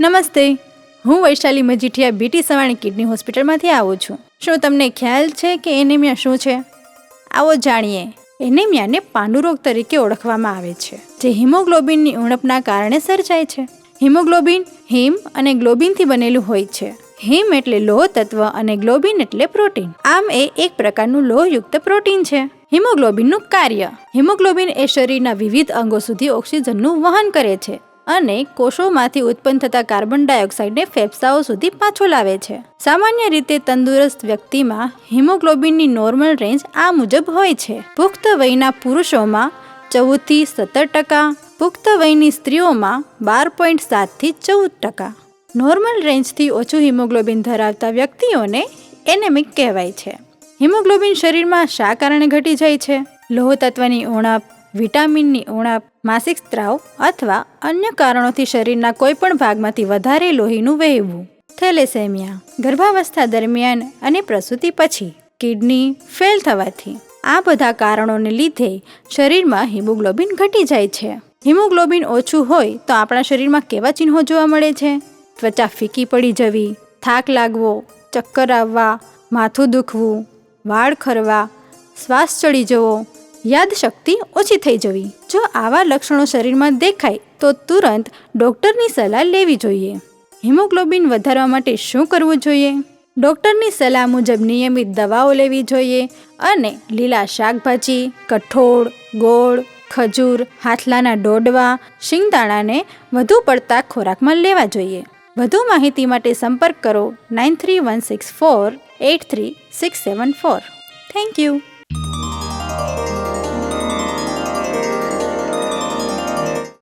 નમસ્તે, હું Vaishali Majithia BT Savani kidney હોસ્પિટલમાંથી આવું છું. શું તમને ખ્યાલ છે કે એનેમિયા શું છે? આવો જાણીએ. એનેમિયાને પાંડુરોગ તરીકે ઓળખવામાં આવે છે, જે હિમોગ્લોબિનની ઉણપના કારણે સર્જાય છે. હિમોગ્લોબિન હિમ અને ગ્લોબિનથી બનેલું હોય છે. હિમ એટલે લોહ તત્વ અને ગ્લોબિન એટલે પ્રોટીન. આમ એ એક પ્રકારનું લોહયુક્ત પ્રોટીન છે. હિમોગ્લોબિનનું કાર્ય. હિમોગ્લોબિન એ શરીરના વિવિધ અંગો સુધી ઓક્સિજનનું વહન કરે છે અને કોષોમાંથી ઉત્પન્ન થતા કાર્બન ડાયોક્સાઇડને ફેફસાઓ સુધી પાછો લાવે છે. સામાન્ય રીતે તંદુરસ્ત વ્યક્તિમાં હિમોગ્લોબિનની નોર્મલ રેન્જ આ મુજબ હોય છે. પુખ્ત વયના પુરુષોમાં 14 થી 17%, પુખ્ત વયની સ્ત્રીઓમાં 12.7 થી 14%. નોર્મલ રેન્જથી ઓછું હિમોગ્લોબિન ધરાવતા વ્યક્તિઓને એનેમિક કહેવાય છે. હિમોગ્લોબિન શરીરમાં શા કારણે ઘટી જાય છે? લોહ તત્વની ઉણપ, વિટામિનની ઉણપ, માસિક સ્ત્રાવ અથવા અન્ય કારણોથી શરીરના કોઈ પણ ભાગમાંથી વધારે લોહીનું વહેવું. થેલેસેમિયા ગર્ભાવસ્થા દરમિયાન અને પ્રસૂતિ પછી, કિડની ફેલ થવાથી, આ બધા કારણોને લીધે શરીરમાં હિમોગ્લોબિન ઘટી જાય છે. હિમોગ્લોબિન ઓછું હોય તો આપણા શરીરમાં કેવા ચિહ્નો જોવા મળે છે? ત્વચા ફીકી પડી જવી, થાક લાગવો, ચક્કર આવવા, માથું દુખવું, વાળ ખરવા, શ્વાસ ચડી જવો, યાદશક્તિ ઓછી થઈ જવી. જો આવા લક્ષણો શરીરમાં દેખાય તો તુરંત ડૉક્ટરની સલાહ લેવી જોઈએ. હિમોગ્લોબિન વધારવા માટે શું કરવું જોઈએ? ડૉક્ટરની સલાહ મુજબ નિયમિત દવાઓ લેવી જોઈએ અને લીલા શાકભાજી, કઠોળ, ગોળ, ખજૂર, હાથલાના ડોડવા, શિંગદાણાને વધુ પડતા ખોરાકમાં લેવા જોઈએ. વધુ માહિતી માટે સંપર્ક કરો 9316483674. Thank you.